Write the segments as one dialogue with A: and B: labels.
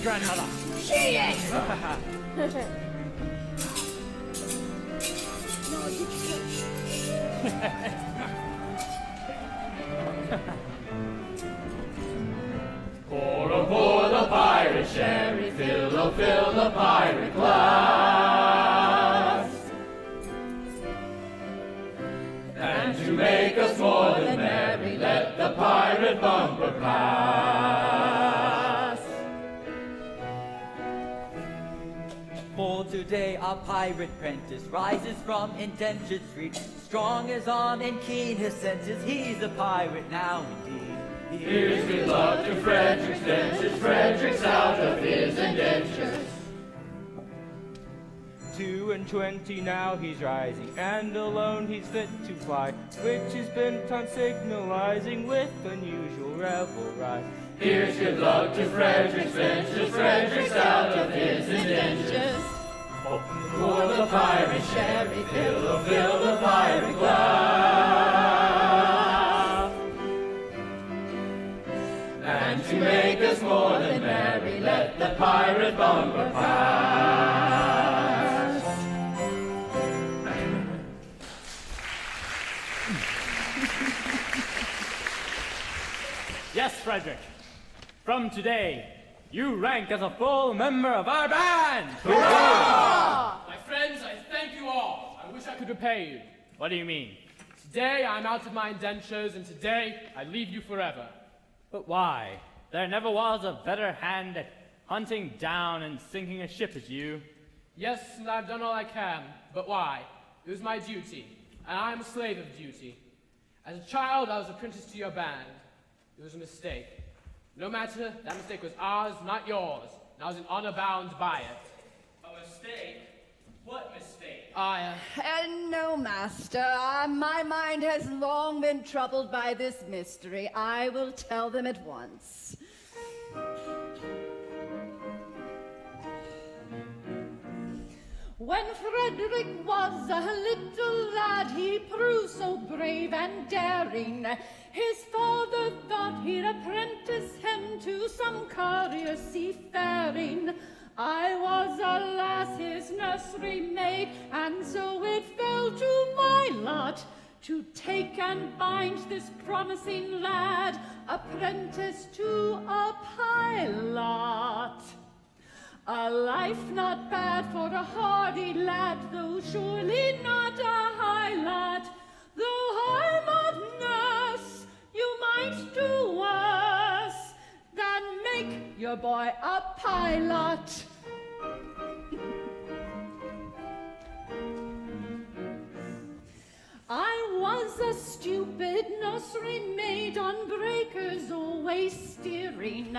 A: grandmother.
B: She is! No, you
C: Pour the pirate sherry, fill the pirate glass. And to make us more than merry, let the pirate bumper pass.
D: For today our pirate prentice rises from indentured street, strong as arm and keen his senses, he's a pirate now indeed.
C: Here's good luck to Frederick's dentures, Frederick's out of his indentures.
A: 22 now he's rising, and alone he's fit to fly, which is bent on signalizing with unusual revelry.
C: Here's good luck to Frederick's dentures, Frederick's out of his indentures. Pour the pirate sherry, fill the pirate glass. And to make us more than merry, let the pirate bumper pass.
E: Yes, Frederick. From today, you rank as a full member of our band!
C: Hurrah!
F: My friends, I thank you all. I wish I could repay you.
E: What do you mean?
F: Today I'm out of my indentures, and today I leave you forever.
E: But why? There never was a better hand at hunting down and sinking a ship as you.
F: Yes, and I've done all I can, but why? It was my duty, and I'm a slave of duty. As a child, I was apprenticed to your band. It was a mistake. No matter, that mistake was ours, not yours, and I was in honor bound by it.
E: A mistake? What mistake?
B: No, master. My mind has long been troubled by this mystery. I will tell them at once. When Frederick was a little lad, he proved so brave and daring. His father thought he'd apprentice him to some courier seafaring. I was, alas, his nursery maid, and so it fell to my lot to take and bind this promising lad, apprentice to a pilot. A life not bad for a hardy lad, though surely not a high lot. Though I'm a nurse, you might do worse than make your boy a pilot. I was a stupid nursery maid on breakers always steering.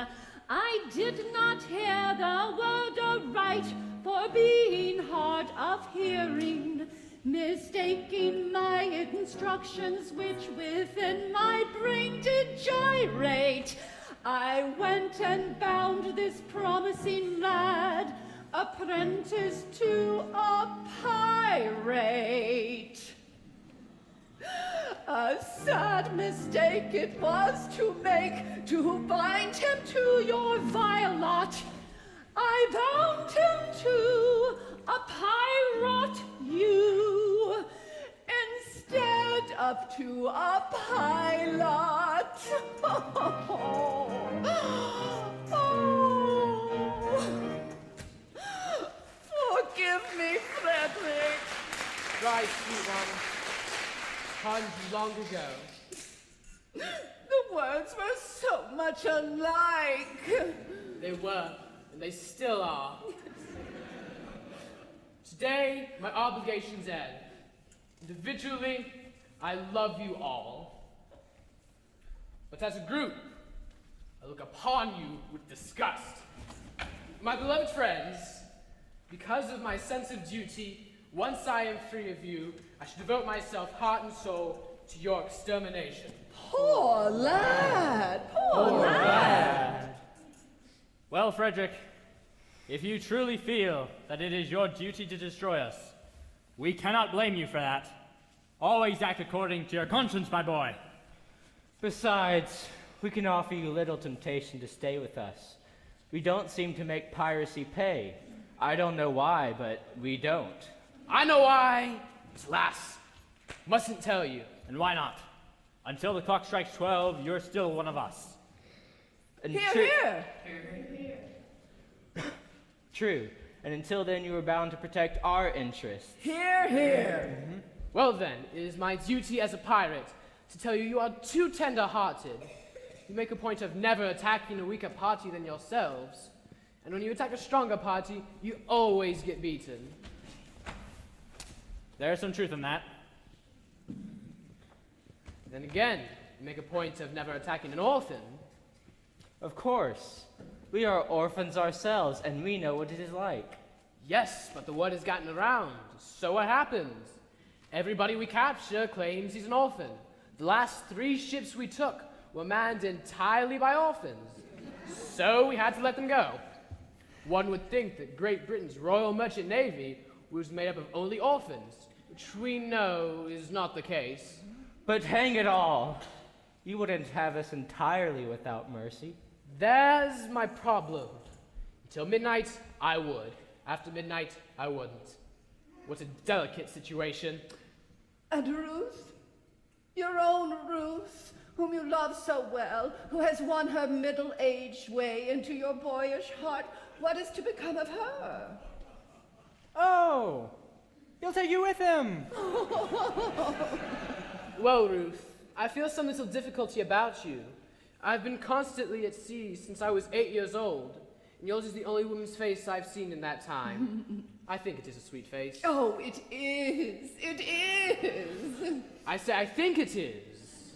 B: I did not hear the word aright for being hard of hearing, mistaking my instructions which within my brain did gyrate. I went and bound this promising lad, apprentice to a pirate. A sad mistake it was to make, to bind him to your vile lot. I bound him to a pirate you, instead of to a pilot. Forgive me, Frederick.
F: Right, sweet one. Times long ago.
B: The words were so much alike.
F: They were, and they still are. Today, my obligations end. Individually, I love you all. But as a group, I look upon you with disgust. My beloved friends, because of my sense of duty, once I am free of you, I should devote myself heart and soul to your extermination.
B: Poor lad, poor lad.
E: Well, Frederick, if you truly feel that it is your duty to destroy us, we cannot blame you for that. Always act according to your conscience, my boy.
A: Besides, we can offer you little temptation to stay with us. We don't seem to make piracy pay. I don't know why, but we don't.
F: I know why. It's lass. Mustn't tell you.
E: And why not? Until the clock strikes 12, you're still one of us.
A: And
B: Here.
A: True. And until then, you are bound to protect our interests.
B: Here.
F: Well then, it is my duty as a pirate to tell you you are too tender-hearted. You make a point of never attacking a weaker party than yourselves. And when you attack a stronger party, you always get beaten.
E: There's some truth in that.
F: Then again, you make a point of never attacking an orphan.
A: Of course. We are orphans ourselves, and we know what it is like.
F: Yes, but the word has gotten around. So what happens? Everybody we capture claims he's an orphan. The last 3 ships we took were manned entirely by orphans. So we had to let them go. One would think that Great Britain's Royal Merchant Navy was made up of only orphans, which we know is not the case.
A: But hang it all! You wouldn't have us entirely without mercy.
F: There's my problem. Until midnight, I would. After midnight, I wouldn't. What a delicate situation.
B: And Ruth? Your own Ruth, whom you love so well, who has won her middle-aged way into your boyish heart, what is to become of her?
G: Oh, he'll take you with him.
F: Well, Ruth, I feel some little difficulty about you. I've been constantly at sea since I was 8 years old, and yours is the only woman's face I've seen in that time. I think it is a sweet face.
B: Oh, it is. It is.
F: I say I think it is.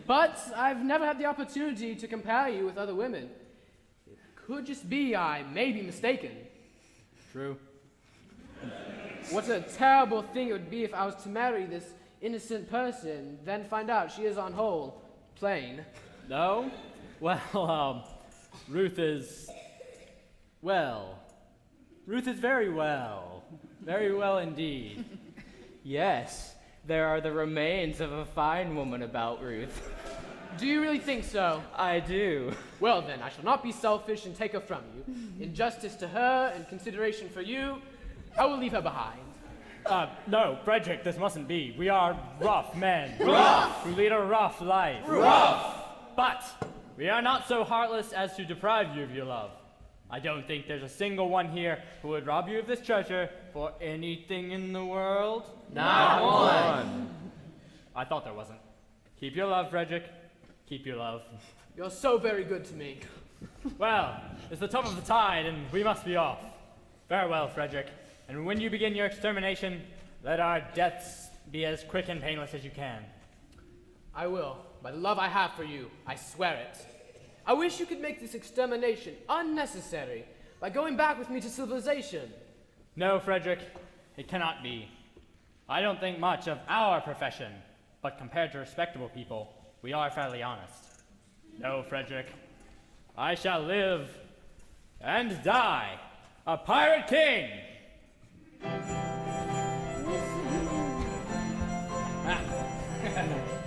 F: But I've never had the opportunity to compare you with other women. It could just be I may be mistaken.
E: True.
F: What a terrible thing it would be if I was to marry this innocent person, then find out she is on whole plain.
E: No? Well, Ruth is... well. Ruth is very well. Very well indeed.
A: Yes, there are the remains of a fine woman about Ruth.
F: Do you really think so?
A: I do.
F: Well then, I shall not be selfish and take her from you. In justice to her and consideration for you, I will leave her behind.
E: No, Frederick, this mustn't be. We are rough men.
C: Rough!
E: Who lead a rough life.
C: Rough!
E: But we are not so heartless as to deprive you of your love. I don't think there's a single one here who would rob you of this treasure for anything in the world.
C: Not one!
E: I thought there wasn't. Keep your love, Frederick. Keep your love.
F: You're so very good to me.
E: Well, it's the top of the tide, and we must be off. Farewell, Frederick. And when you begin your extermination, let our deaths be as quick and painless as you can.
F: I will. By the love I have for you, I swear it. I wish you could make this extermination unnecessary by going back with me to civilization.
E: No, Frederick, it cannot be. I don't think much of our profession, but compared to respectable people, we are fairly honest. No, Frederick, I shall live and die a pirate king!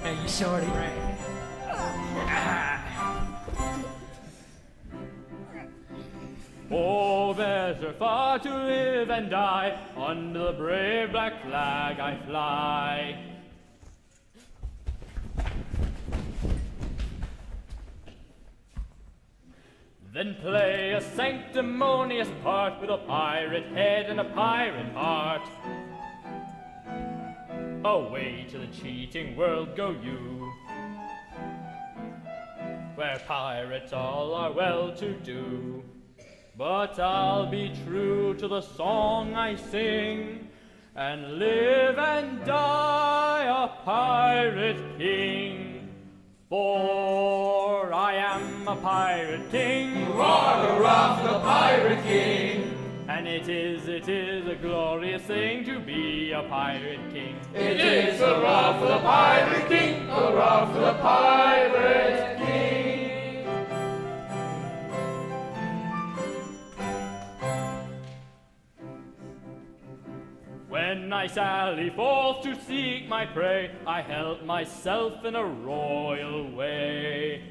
D: Hey, you shorty.
E: Oh, better far to live and die, under the brave black flag I fly. Then play a sanctimonious part with a pirate head and a pirate heart. Away to the cheating world go you, where pirates all are well to do. But I'll be true to the song I sing, and live and die a pirate king. For I am a pirate king.
C: Hurrah, the pirate king!
E: And it is a glorious thing to be a pirate king.
C: It is hurrah for the pirate king! Hurrah for the pirate king!
E: When I sally forth to seek my prey, I help myself in a royal way.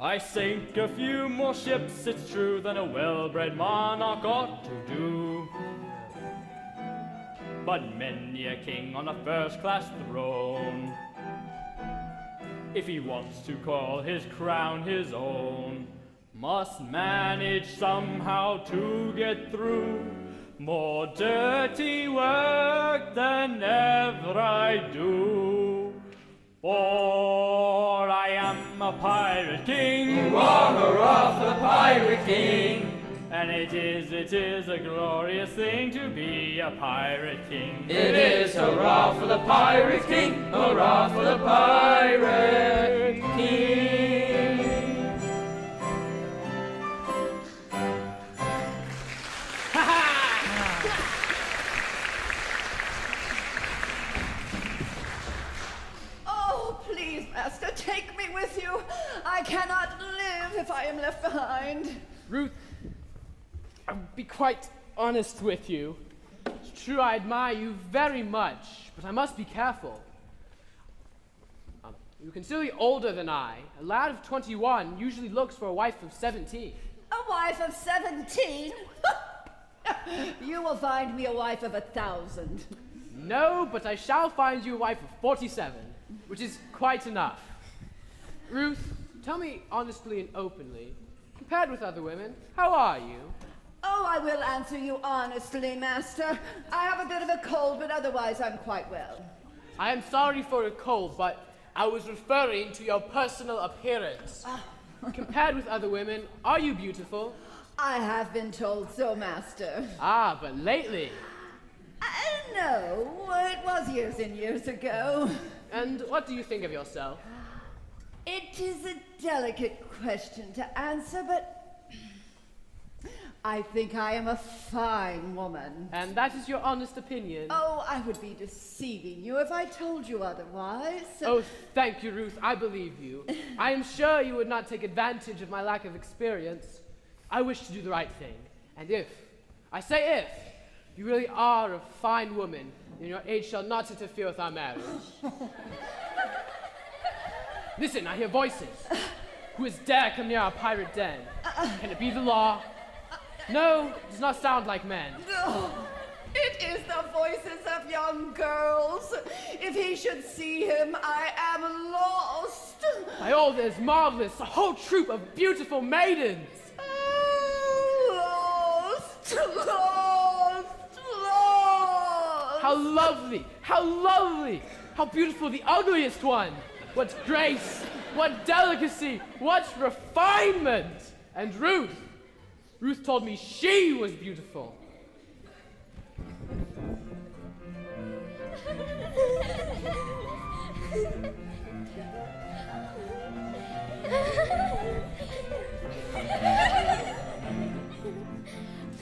E: I sink a few more ships, it's true, than a well-bred monarch ought to do. But many a king on a first-class throne, if he wants to call his crown his own, must manage somehow to get through more dirty work than ever I do. For I am a pirate king,
C: Hurrah, hurrah for the pirate king!
E: and it is a glorious thing to be a pirate king.
C: It is hurrah for the pirate king! Hurrah for the pirate king!
B: Oh, please, master, take me with you. I cannot live if I am left behind.
F: Ruth, I'll be quite honest with you. It's true I admire you very much, but I must be careful. You're considerably older than I. A lad of 21 usually looks for a wife of 17.
B: A wife of 17? You will find me a wife of 1,000.
F: No, but I shall find you a wife of 47, which is quite enough. Ruth, tell me honestly and openly, compared with other women, how are you?
B: Oh, I will answer you honestly, master. I have a bit of a cold, but otherwise I'm quite well.
F: I am sorry for a cold, but I was referring to your personal appearance. Compared with other women, are you beautiful?
B: I have been told so, master.
F: Ah, but lately.
B: No, it was years and years ago.
F: And what do you think of yourself?
B: It is a delicate question to answer, but I think I am a fine woman.
F: And that is your honest opinion?
B: Oh, I would be deceiving you if I told you otherwise.
F: Oh, thank you, Ruth. I believe you. I am sure you would not take advantage of my lack of experience. I wish to do the right thing. And if, I say if, you really are a fine woman, then your age shall not interfere with our marriage. Listen, I hear voices. Who has dare come near our pirate den? Can it be the law? No, it does not sound like men.
B: It is the voices of young girls. If he should see him, I am lost.
F: By all that is marvelous, a whole troop of beautiful maidens.
B: Lost, lost, lost.
F: How lovely, how lovely, how beautiful the ugliest one. What grace, what delicacy, what refinement. And Ruth told me she was beautiful.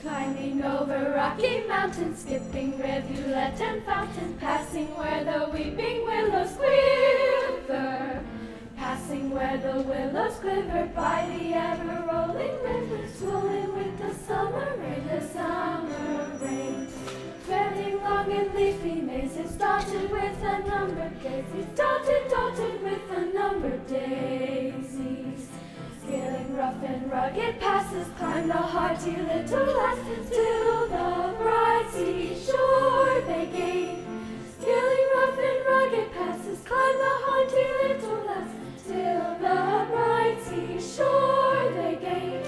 H: Climbing over rocky mountains, skipping rivulet and fountain, passing where the weeping willows quiver, passing where the willows quiver, by the ever-rolling river, swollen with the summer rain, the summer rain. Threading long and leafy mazes, dotted with unnumbered daisies, dotted with unnumbered daisies. Scaling rough and rugged passes, climb the hearty little lasses, till the bright seashore they gain. Scaling rough and rugged passes, climb the hearty little lasses, till the bright seashore they gain.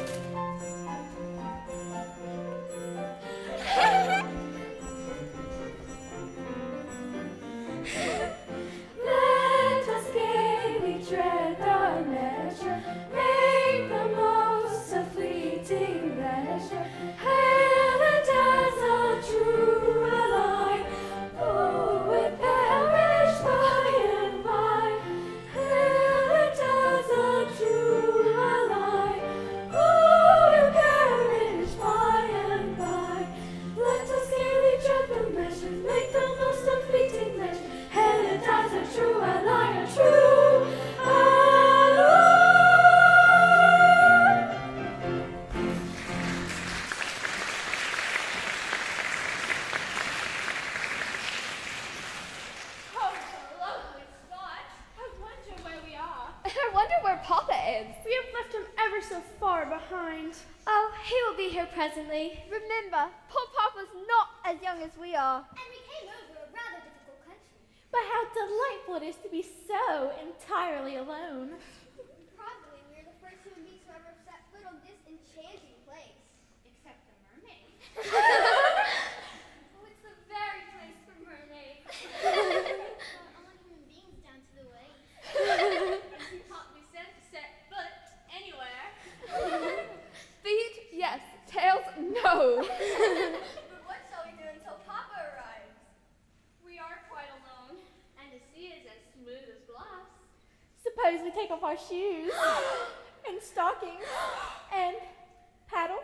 H: Let us gaily tread the measure, make the most of fleeting leisure, hail it as I wonder where Papa is.
I: We have left him ever so far behind.
H: Oh, he will be here presently. Remember, poor Papa's not as young as we are.
J: And we came over a rather difficult country.
I: But how delightful it is to be so entirely alone.
J: Probably we're the first human beings who ever set foot on this enchanting place. Except the mermaid. Oh, it's the very place for mermaids. All human beings down to the waist.
I: You can't be sent to set foot anywhere.
H: Feet, yes. Tails, no.
J: But what shall we do until Papa arrives?
I: We are quite alone, and the sea is as smooth as glass.
B: Suppose we take off our shoes and stockings and paddle.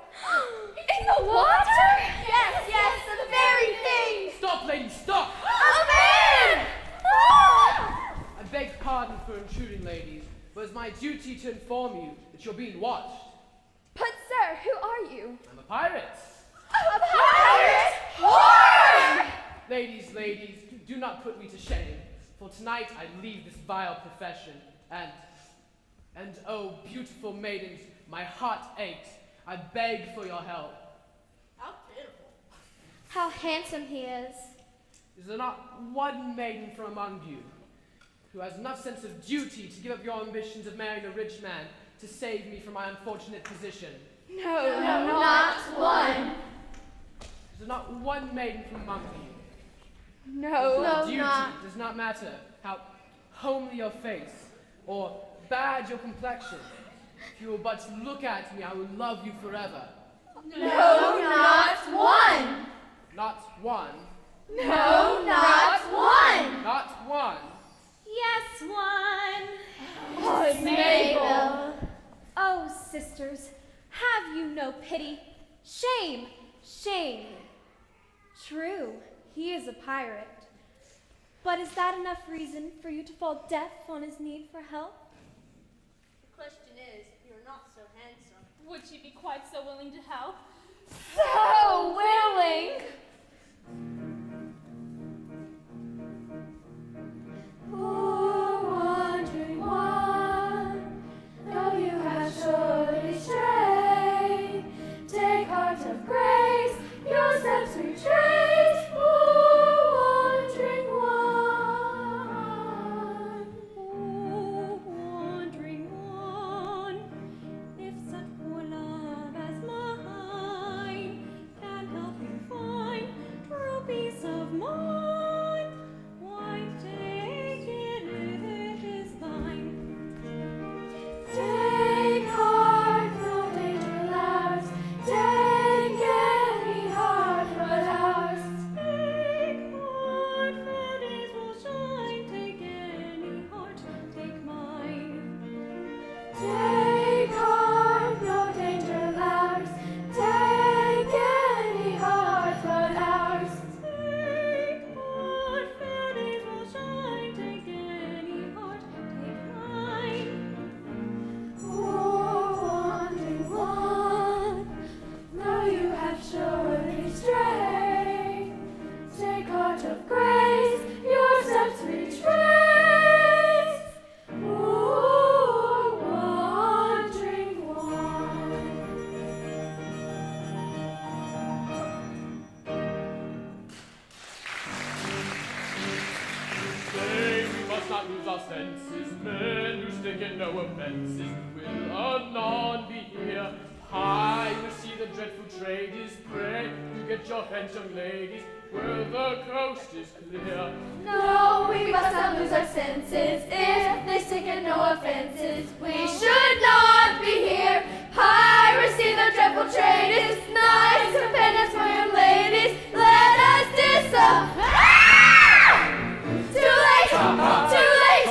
H: In the water? Yes, the very thing.
F: Stop, lady, stop!
H: A man!
F: I beg pardon for intruding, ladies, but it's my duty to inform you that you're being watched.
H: But sir, who are you?
F: I'm a pirate.
H: A pirate? Horror!
F: Ladies, do not put me to shame, for tonight I leave this vile profession, and oh, beautiful maidens, my heart aches. I beg for your help.
I: How pitiful.
H: How handsome he is.
F: Is there not one maiden from among you who has enough sense of duty to give up your ambitions of marrying a rich man to save me from my unfortunate position?
H: No, not one.
F: Is there not one maiden from among you?
H: No,
F: Duty does not matter how homely your face or bad your complexion. If you will but look at me, I will love you forever.
H: No, not one.
F: Not one.
H: No, not one.
F: Not one.
B: Yes, one.
H: Oh, it's Mabel.
B: Oh, sisters, have you no pity? Shame, shame. True, he is a pirate. But is that enough reason for you to fall deaf on his need for help?
I: The question is, you're not so handsome. Would she be quite so willing to help?
H: So willing. Poor wandering one, though you have surely strayed, take heart of grace, your steps retrace. Poor wandering one.
B: Oh, wandering one, if such poor love as mine can help you find true peace of mind, why take it if it is thine?
H: Take heart, no danger ours. Take any heart but ours.
B: Take heart, fair days will shine. Take any heart, take mine.
H: Take heart, no danger ours. Take any heart but ours.
B: Take heart, fair days will shine. Take any heart, take mine.
H: Poor wandering one, though you have surely strayed, take heart of grace, your steps retrace. Poor wandering one.
E: Say we must not lose our senses, men who stick at no offences will anon be here. Piracy, the dreadful trade is pray you get your hence, young ladies, where the coast is clear.
H: No, we must not lose our senses. If they stick at no offenses, we should not be here. Piracy, the dreadful trade is nice companions for young ladies. Let us disobey. Too late! Too late!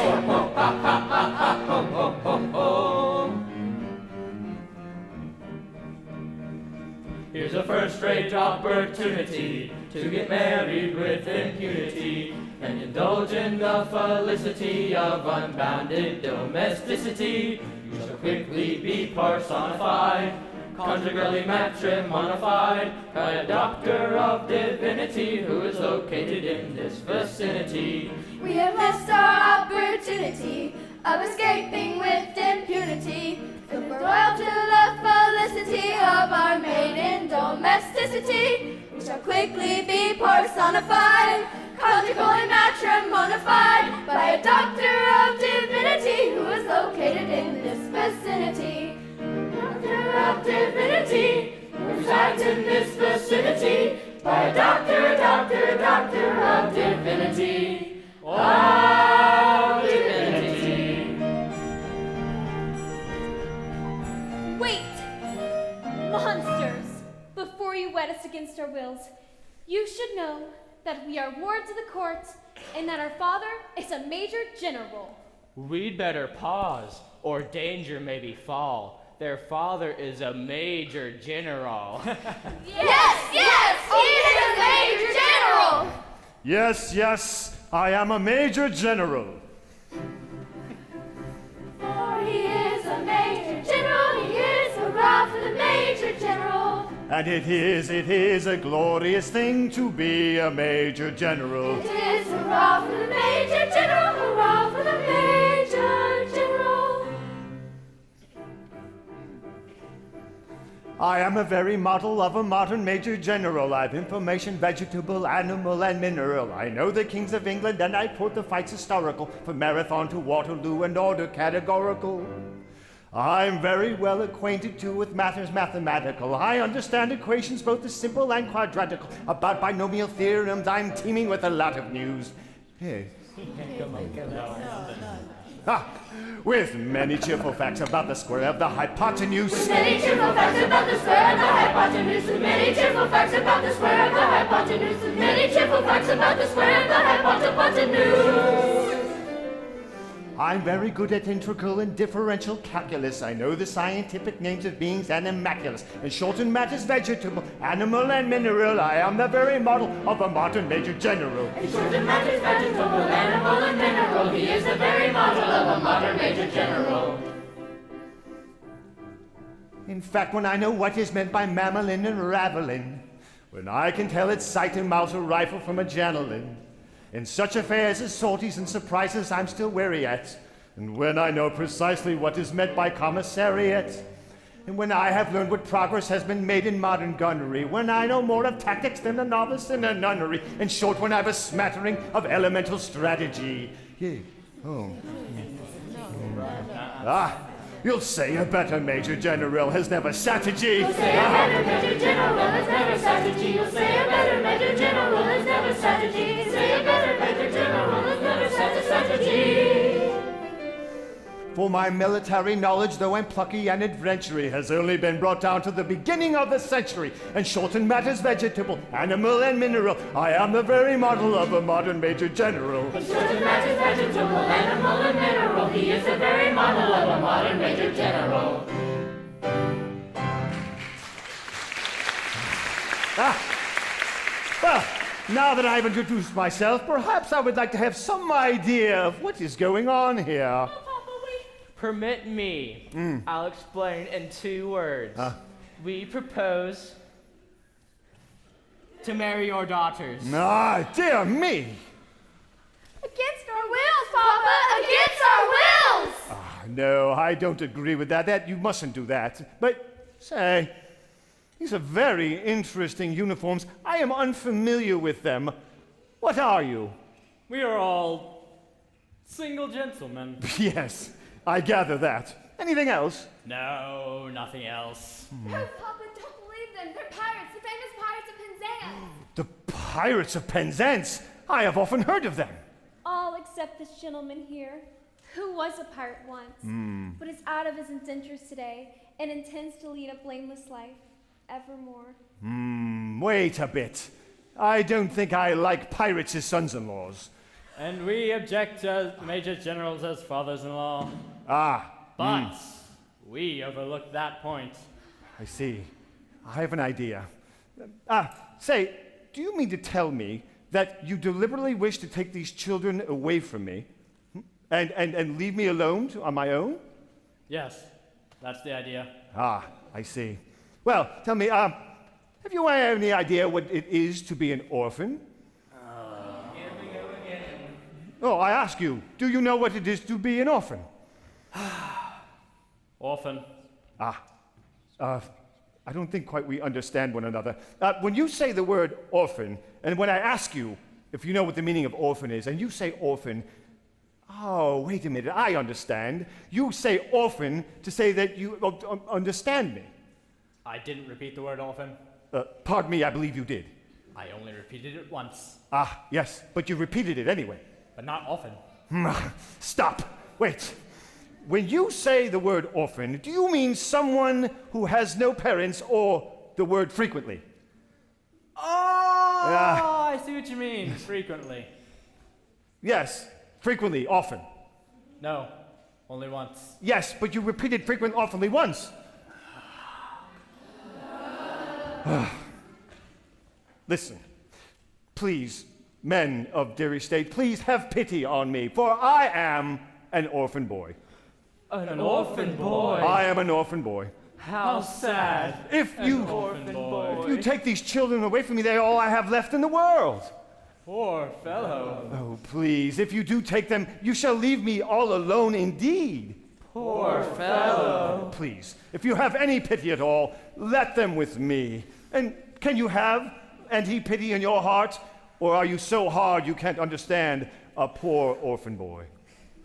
C: Here's a first-rate opportunity to get married with impunity and indulge in the felicity of unbounded domesticity. You shall quickly be personified, conjugally matrimonified by a doctor of divinity who is located in this vicinity.
H: We have missed our opportunity of escaping with domesticity. We shall quickly be personified, conjugal and matrimonified, by a doctor of divinity who is located in this vicinity.
C: Doctor of divinity, who resides in this vicinity, by a doctor of divinity. Of divinity.
I: Wait! Monsters! Before you wed us against our wills, you should know that we are wards of the court and that our father is a major general.
A: We'd better pause, or danger may befall. Their father is a major general.
H: Yes, he is a major general!
K: Yes, I am a major general.
H: For he is a major general, he is hurrah for the major general.
K: And it is a glorious thing to be a major general.
H: It is hurrah for the major general, hurrah for the major general.
K: I am a very model of a modern major general. I've information, vegetable, animal, and mineral. I know the kings of England, and I quote the fights historical, from Marathon to Waterloo and order categorical. I'm very well acquainted too with matters mathematical. I understand equations both the simple and quadratical. About binomial theorems, I'm teeming with a lot of news. Hey. With many cheerful facts about the square of the hypotenuse.
H: With many cheerful facts about the square of the hypotenuse. With many cheerful facts about the square of the hypotenuse. With many cheerful facts about the square of the hypotenuse.
K: I'm very good at integral and differential calculus. I know the scientific names of beings and immaculous. In short and matters vegetable, animal, and mineral, I am the very model of a modern major general.
C: In short and matters vegetable, animal, and mineral, he is the very model of a modern major general.
K: In fact, when I know what is meant by mammalian and ravelin, when I can tell its sight and Mauser rifle from a javelin, in such affairs as sorties and surprises I'm still wary at, and when I know precisely what is meant by commissariat, and when I have learned what progress has been made in modern gunnery, when I know more of tactics than a novice in a nunnery, in short, when I've a smattering of elemental strategy. Yeah. Oh. You'll say a better major general has never sat a G.
H: You'll say a better major general has never sat a G. You'll say a better major general has never sat a G. Say a better major general has never sat a G.
K: For my military knowledge, though I'm plucky and adventurous, has only been brought down to the beginning of the century. And short in matters vegetable, animal, and mineral, I am the very model of a modern major general.
C: In short in matters vegetable, animal, and mineral, he is the very model of a modern major general.
K: Well, now that I've introduced myself, perhaps I would like to have some idea of what is going on here.
A: Permit me. I'll explain in 2 words. We propose to marry your daughters.
K: Ah, dear me.
H: Against our wills, Papa! Against our wills!
K: No, I don't agree with that. You mustn't do that. But, say, these are very interesting uniforms. I am unfamiliar with them. What are you?
E: We are all single gentlemen.
K: Yes, I gather that. Anything else?
E: No, nothing else.
J: Oh, Papa, don't believe them. They're pirates, the famous pirates of Penzance.
K: The Pirates of Penzance? I have often heard of them.
I: All except this gentleman here, who was a pirate once, but is out of his indentures today and intends to lead a blameless life evermore.
K: Wait a bit. I don't think I like pirates as sons-in-laws.
E: And we object to major generals as fathers-in-law. But we overlooked that point.
K: I see. I have an idea. Say, do you mean to tell me that you deliberately wish to take these children away from me and leave me alone on my own?
E: Yes, that's the idea.
K: I see. Well, tell me, have you any idea what it is to be an orphan? Oh, I ask you, do you know what it is to be an orphan?
E: Orphan.
K: I don't think quite we understand one another. When you say the word orphan, and when I ask you if you know what the meaning of orphan is, and you say orphan, oh, wait a minute, I understand. You say orphan to say that you understand me.
E: I didn't repeat the word orphan.
K: Pardon me, I believe you did.
E: I only repeated it once.
K: Ah, yes, but you repeated it anyway.
E: But not often.
K: Stop. Wait. When you say the word orphan, do you mean someone who has no parents or the word frequently?
E: Oh, I see what you mean. Frequently.
K: Yes, frequently, often.
E: No, only once.
K: Yes, but you repeated frequent oftenly once. Listen, please, men of Derry State, please have pity on me, for I am an orphan boy.
E: An orphan boy?
K: I am an orphan boy.
E: How sad.
K: If
E: An orphan boy.
K: If you take these children away from me, they're all I have left in the world.
E: Poor fellow.
K: Oh, please, if you do take them, you shall leave me all alone indeed.
E: Poor fellow.
K: Please, if you have any pity at all, let them with me. And can you have any pity in your heart? Or are you so hard you can't understand a poor orphan boy?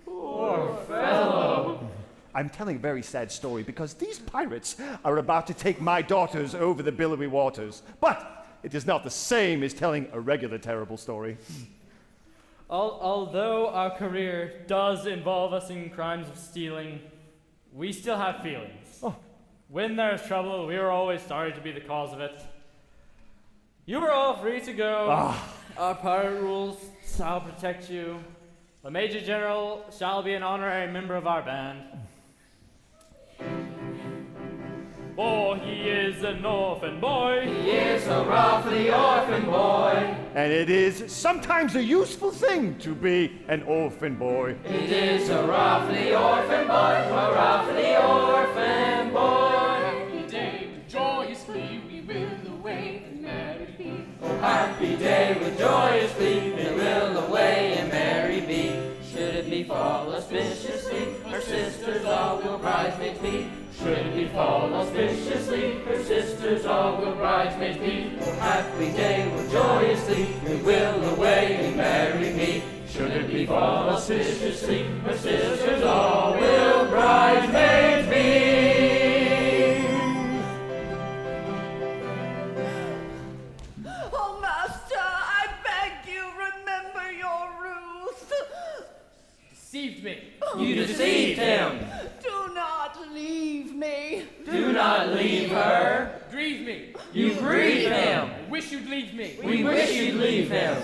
E: Poor fellow.
K: I'm telling a very sad story because these pirates are about to take my daughters over the billowy waters. But it is not the same as telling a regular terrible story.
E: Although our career does involve us in crimes of stealing, we still have feelings.
K: Oh.
E: When there's trouble, we are always sorry to be the cause of it. You are all free to go. Our pirate rules shall protect you. The Major General shall be an honorary member of our band. For he is an orphan boy.
C: He is a roughly orphan boy.
K: And it is sometimes a useful thing to be an orphan boy.
C: It is a roughly orphan boy, a roughly orphan boy.
F: Happy day with joyously we will away and merry be.
C: Oh, happy day with joyous glee, we will away and merry be. Should it befall auspiciously, her sisters all will bridesmaids be. Should it befall auspiciously, her sisters all will bridesmaids be. Oh, happy day with joyously, we will away and marry me. Should it befall auspiciously, her sisters all will bridesmaids be.
B: Oh, master, I beg you, remember your rules.
F: Deceived me.
C: You deceived him.
B: Do not leave me.
C: Do not leave her.
F: Grieve me.
C: You grieve him.
F: I wish you'd leave me.
C: We wish you'd leave him.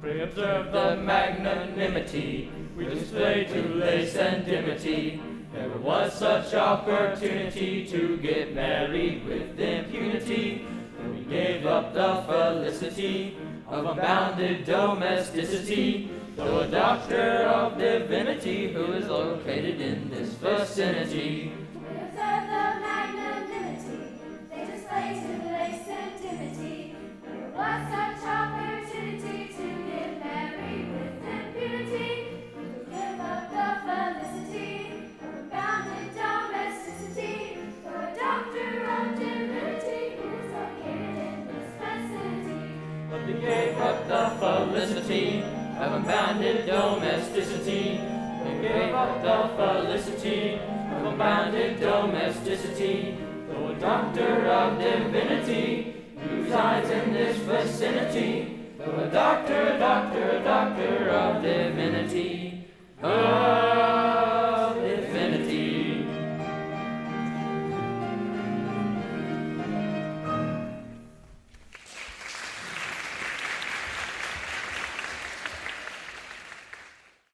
E: Pray observe
C: The magnanimity we display to lace and dimity. Never was such opportunity to get married with impunity. We gave up the felicity of unbounded domesticity. Though a doctor of divinity who is located in this vicinity.
H: We observe the magnanimity they display to lace and dimity. There was such opportunity to get married with impunity. To give up the felicity of unbounded domesticity. Though a doctor of divinity is located in this vicinity.
C: But they gave up the felicity of unbounded domesticity. They gave up the felicity of unbounded domesticity. Though a doctor of divinity resides in this vicinity. Though a doctor of divinity.